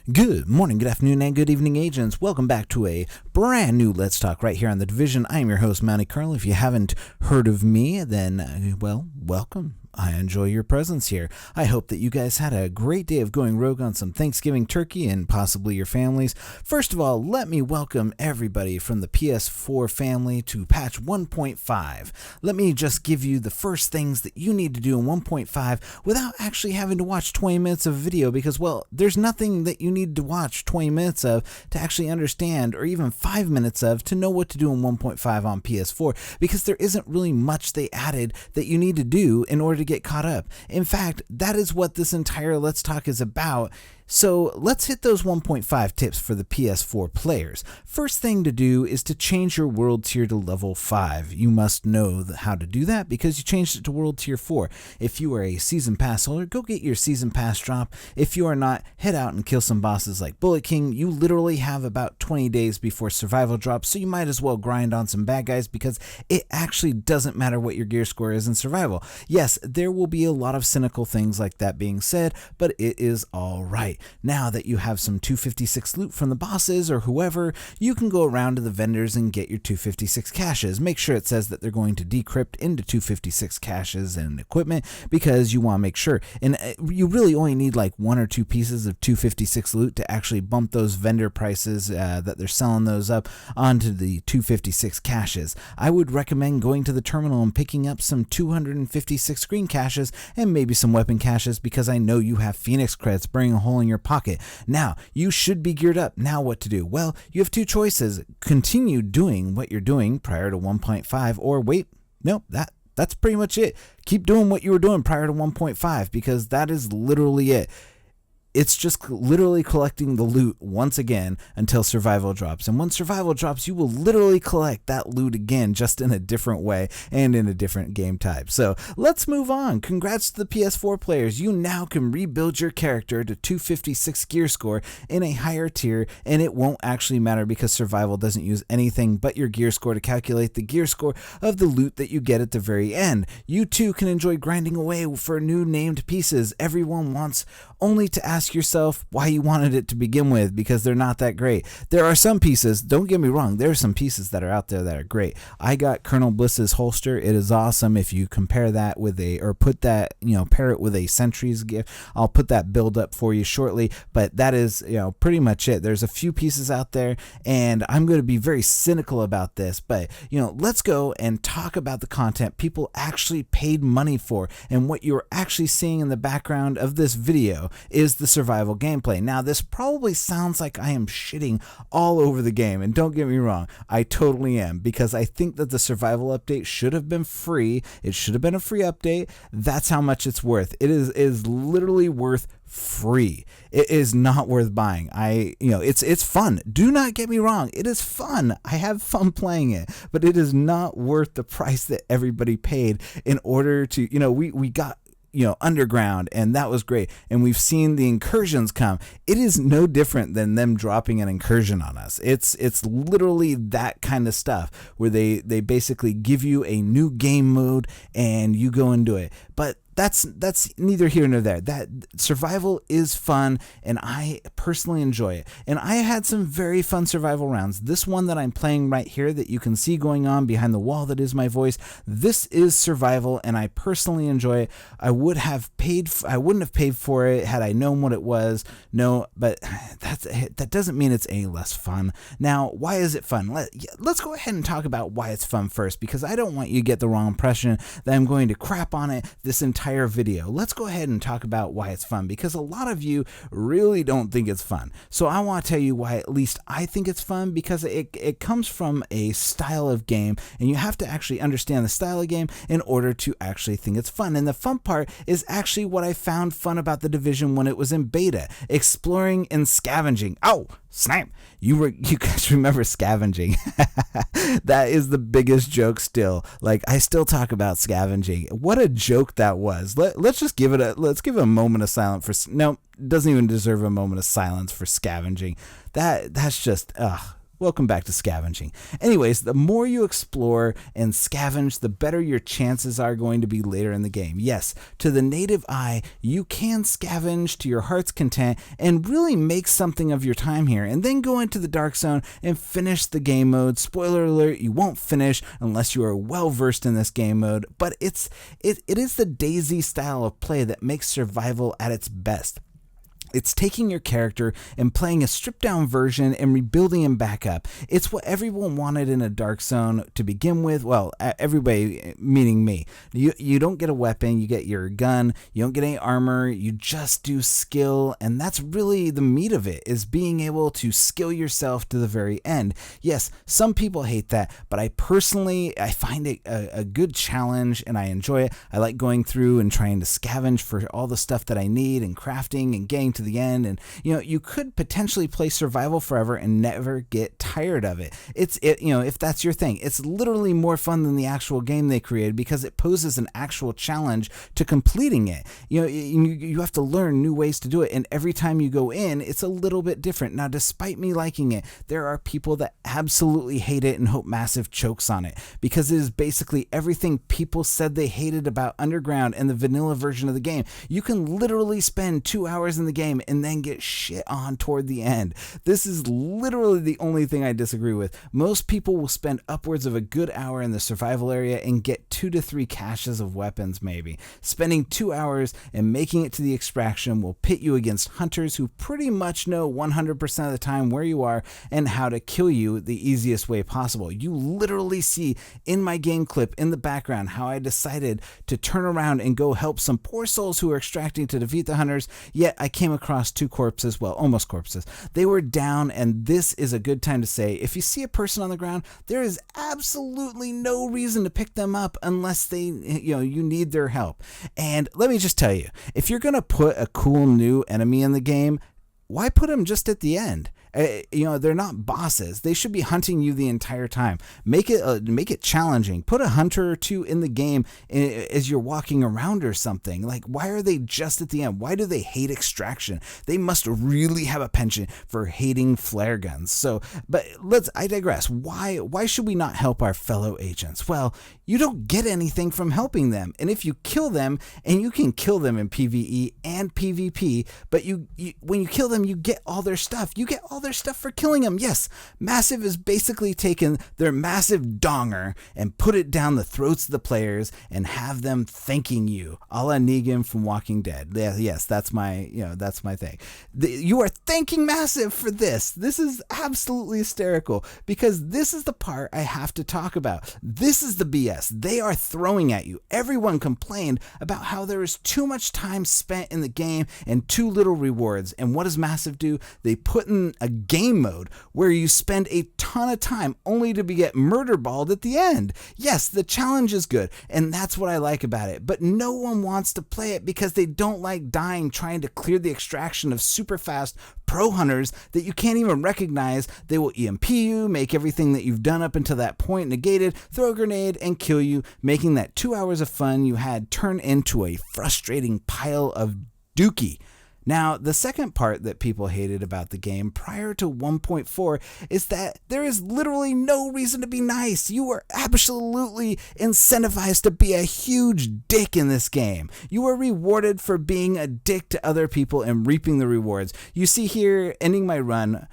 Good morning, good afternoon, and good evening, agents. Welcome back to a brand new Let's Talk right here on The Division. I am your host, Mounty Colonel. If you haven't heard of me, then, welcome. I enjoy your presence here. I hope that you guys had a great day of going rogue on some Thanksgiving turkey and possibly your families. First of all, let me welcome everybody from the PS4 family to patch 1.5. Let me just give you the first things that you need to do in 1.5 without actually having to watch 20 minutes of video because, well, there's nothing that you need to watch 20 minutes of to actually understand, or even 5 minutes of to know what to do in 1.5 on PS4, because there isn't really much they added that you need to do in order to get caught up. In fact, that is what this entire Let's Talk is about. So let's hit those 1.5 tips for the PS4 players. First thing to do is to change your world tier to level 5. You must know how to do that because you changed it to world tier 4. If you are a season pass holder, go get your season pass drop. If you are not, head out and kill some bosses like Bullet King. You literally have about 20 days before survival drops, so you might as well grind on some bad guys because it actually doesn't matter what your gear score is in survival. Yes, there will be a lot of cynical things like that being said, but it is all right. Now that you have some 256 loot from the bosses or whoever, you can go around to the vendors and get your 256 caches. Make sure it says that they're going to decrypt into 256 caches and equipment because you want to make sure. And you really only need like 1 or 2 pieces of 256 loot to actually bump those vendor prices that they're selling those up onto the 256 caches. I would recommend going to the terminal and picking up some 256 screen caches and maybe some weapon caches because I know you have Phoenix credits burning a hole in your pocket. Now, you should be geared up. Now what to do? Well, you have 2 choices. Continue doing what you're doing prior to 1.5 or wait. No, that's pretty much it. Keep doing what you were doing prior to 1.5 because that is literally it. It's just literally collecting the loot once again until survival drops. And when survival drops, you will literally collect that loot again, just in a different way and in a different game type. So let's move on. Congrats to the PS4 players. You now can rebuild your character to 256 gear score in a higher tier, and it won't actually matter because survival doesn't use anything but your gear score to calculate the gear score of the loot that you get at the very end. You too can enjoy grinding away for new named pieces. Everyone wants only to ask yourself why you wanted it to begin with because they're not that great. There are some pieces, don't get me wrong, there are some pieces that are out there that are great. I got Colonel Bliss's holster. It is awesome. If you compare that with pair it with a Sentry's gift, I'll put that build up for you shortly, but that is, pretty much it. There's a few pieces out there and I'm going to be very cynical about this, but let's go and talk about the content people actually paid money for, and what you're actually seeing in the background of this video is the survival gameplay. Now, this probably sounds like I am shitting all over the game, and don't get me wrong, I totally am, because I think that the survival update should have been free. It should have been a free update. That's how much it's worth. It is literally worth free. It is not worth buying. It's fun. Do not get me wrong. It is fun. I have fun playing it, but it is not worth the price that everybody paid in order to, we got underground, and that was great, and we've seen the incursions come. It is no different than them dropping an incursion on us. It's literally that kind of stuff where they basically give you a new game mode and you go and do it. But that's neither here nor there. That survival is fun, and I personally enjoy it. And I had some very fun survival rounds. This one that I'm playing right here that you can see going on behind the wall that is my voice, this is survival, and I personally enjoy it. I wouldn't have paid for it had I known what it was. No, but that doesn't mean it's any less fun. Now, why is it fun? Let's go ahead and talk about why it's fun first, because I don't want you to get the wrong impression that I'm going to crap on it this entire video. Let's go ahead and talk about why it's fun, because a lot of you really don't think it's fun. So I want to tell you why at least I think it's fun, because it comes from a style of game, and you have to actually understand the style of game in order to actually think it's fun. And the fun part is actually what I found fun about the Division when it was in beta, exploring and scavenging. Oh, snap. You guys remember scavenging. That is the biggest joke still. Like, I still talk about scavenging. What a joke that was. Let's give it a moment of silence for, no, doesn't even deserve a moment of silence for scavenging. That's just, Welcome back to scavenging. Anyways, the more you explore and scavenge, the better your chances are going to be later in the game. Yes, to the native eye, you can scavenge to your heart's content and really make something of your time here, and then go into the dark zone and finish the game mode. Spoiler alert, you won't finish unless you are well versed in this game mode, but it is the DayZ style of play that makes survival at its best. It's taking your character and playing a stripped down version and rebuilding him back up. It's what everyone wanted in a Dark Zone to begin with. Well, everybody, meaning me. You don't get a weapon, you get your gun, you don't get any armor, you just do skill, and that's really the meat of it, is being able to skill yourself to the very end. Yes, some people hate that, but I find it a good challenge and I enjoy it. I like going through and trying to scavenge for all the stuff that I need and crafting and getting to the end, and you could potentially play survival forever and never get tired of it. If that's your thing, it's literally more fun than the actual game they created because it poses an actual challenge to completing it. You have to learn new ways to do it, and every time you go in, it's a little bit different. Now, despite me liking it, there are people that absolutely hate it and hope Massive chokes on it because it is basically everything people said they hated about Underground and the vanilla version of the game. You can literally spend 2 hours in the game and then get shit on toward the end. This is literally the only thing I disagree with. Most people will spend upwards of a good hour in the survival area and get 2 to 3 caches of weapons maybe. Spending 2 hours and making it to the extraction will pit you against hunters who pretty much know 100% of the time where you are and how to kill you the easiest way possible. You literally see in my game clip in the background how I decided to turn around and go help some poor souls who are extracting to defeat the hunters, yet I came across 2 corpses, well, almost corpses. They were down, and this is a good time to say, if you see a person on the ground, there is absolutely no reason to pick them up unless you need their help. And let me just tell you, if you're going to put a cool new enemy in the game, why put them just at the end? They're not bosses. They should be hunting you the entire time. Make it challenging. Put a hunter or 2 in the game as you're walking around or something. Like, why are they just at the end? Why do they hate extraction? They must really have a penchant for hating flare guns. So, but I digress. Why should we not help our fellow agents? Well, you don't get anything from helping them. And if you kill them, and you can kill them in PvE and PvP, but when you kill them, you get all their stuff. You get all their stuff for killing them. Yes, Massive has basically taken their massive donger and put it down the throats of the players and have them thanking you, a la Negan from Walking Dead. Yes, that's my thing. You are thanking Massive for this. This is absolutely hysterical because this is the part I have to talk about. This is the BS they are throwing at you. Everyone complained about how there is too much time spent in the game and too little rewards. And what does Massive do? They put in a game mode where you spend a ton of time only to get murder balled at the end. Yes, the challenge is good, and that's what I like about it, but no one wants to play it because they don't like dying trying to clear the extraction of super fast pro hunters that you can't even recognize. They will EMP you, make everything that you've done up until that point negated, throw a grenade, and kill you, making that 2 hours of fun you had turn into a frustrating pile of dookie. Now, the second part that people hated about the game prior to 1.4 is that there is literally no reason to be nice. You are absolutely incentivized to be a huge dick in this game. You are rewarded for being a dick to other people and reaping the rewards. You see here, ending my run,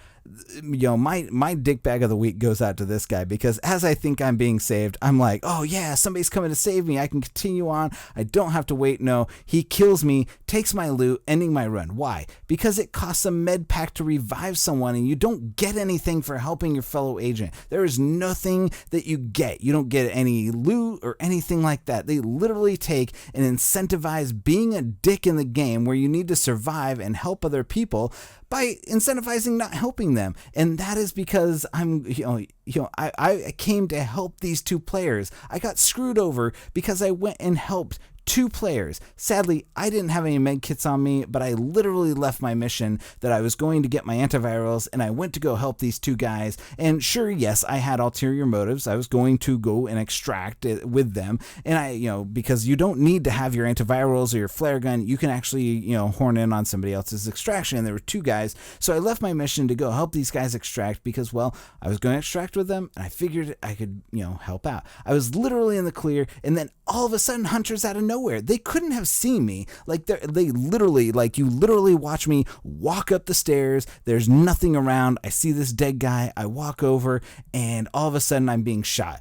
my dick bag of the week goes out to this guy because as I think I'm being saved, I'm like, oh yeah, somebody's coming to save me. I can continue on. I don't have to wait. No, he kills me, takes my loot, ending my run. Why? Because it costs a med pack to revive someone and you don't get anything for helping your fellow agent. There is nothing that you get. You don't get any loot or anything like that. They literally take and incentivize being a dick in the game where you need to survive and help other people by incentivizing not helping them. And that is because I came to help these 2 players. I got screwed over because I went and helped 2 players. Sadly, I didn't have any med kits on me, but I literally left my mission that I was going to get my antivirals, and I went to go help these 2 guys. And sure, yes, I had ulterior motives. I was going to go and extract it with them, and because you don't need to have your antivirals or your flare gun, you can actually, horn in on somebody else's extraction. And there were 2 guys, so I left my mission to go help these guys extract because, well, I was going to extract with them, and I figured I could, help out. I was literally in the clear, and then all of a sudden, hunters out of nowhere. They couldn't have seen me. You literally watch me walk up the stairs. There's nothing around. I see this dead guy. I walk over, and all of a sudden, I'm being shot.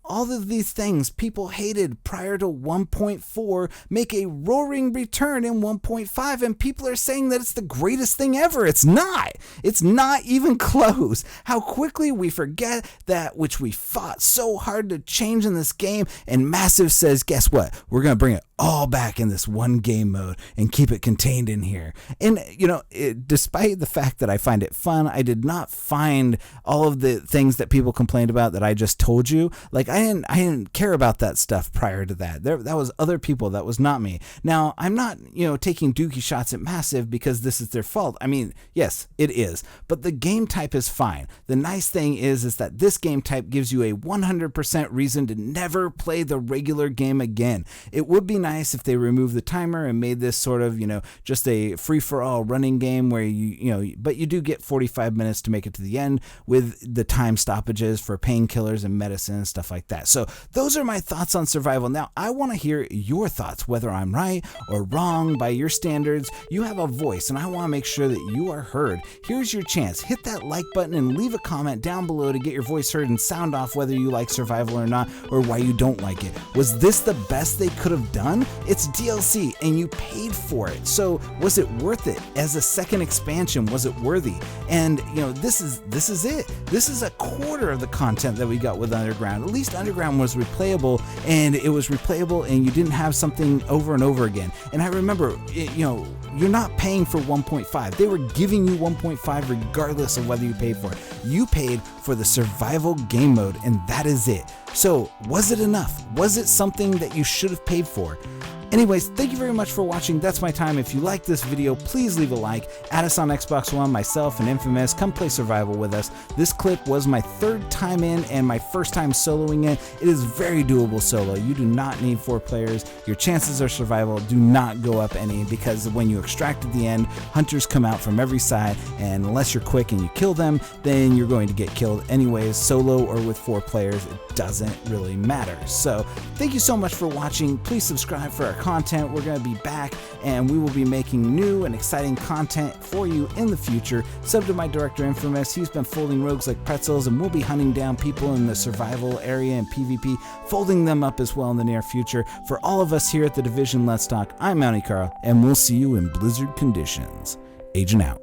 All of these things people hated prior to 1.4 make a roaring return in 1.5, and people are saying that it's the greatest thing ever. It's not. It's not even close. How quickly we forget that which we fought so hard to change in this game, and Massive says, guess what? We're going to bring it all back in this one game mode and keep it contained in here. And, despite the fact that I find it fun, I did not find all of the things that people complained about that I just told you. I didn't care about that stuff prior to that. That was other people. That was not me. Now, I'm not, taking dookie shots at Massive because this is their fault. I mean, yes, it is. But the game type is fine. The nice thing is that this game type gives you a 100% reason to never play the regular game again. It would be nice if they removed the timer and made this sort of, just a free-for-all running game where but you do get 45 minutes to make it to the end with the time stoppages for painkillers and medicine and stuff like that. So those are my thoughts on survival. Now, I want to hear your thoughts, whether I'm right or wrong by your standards. You have a voice, and I want to make sure that you are heard. Here's your chance. Hit that like button and leave a comment down below to get your voice heard and sound off whether you like survival or not, or why you don't like it. Was this the best they could have done? It's DLC, and you paid for it. So was it worth it? As a second expansion, was it worthy? And this is it. This is a quarter of the content that we got with Underground. At least Underground was replayable, and it was replayable, and you didn't have something over and over again. And I remember, you're not paying for 1.5. They were giving you 1.5 regardless of whether you paid for it. You paid for the survival game mode, and that is it. So was it enough? Was it something that you should have paid for? Anyways, thank you very much for watching. That's my time. If you like this video, please leave a like. Add us on Xbox One, myself and Infamous. Come play survival with us. This clip was my 3rd time in and my 1st time soloing it. It is very doable solo. You do not need 4 players. Your chances of survival do not go up any, because when you extract at the end, hunters come out from every side, and unless you're quick and you kill them, then you're going to get killed anyways, solo or with 4 players. It doesn't really matter. So thank you so much for watching. Please subscribe for our content. We're going to be back, and we will be making new and exciting content for you in the future. Sub to my director Infamous. He's been folding rogues like pretzels, and we'll be hunting down people in the survival area and PvP, folding them up as well in the near future. For all of us here at the Division Let's Talk, I'm Mounty Carl, and we'll see you in blizzard conditions. Agent out.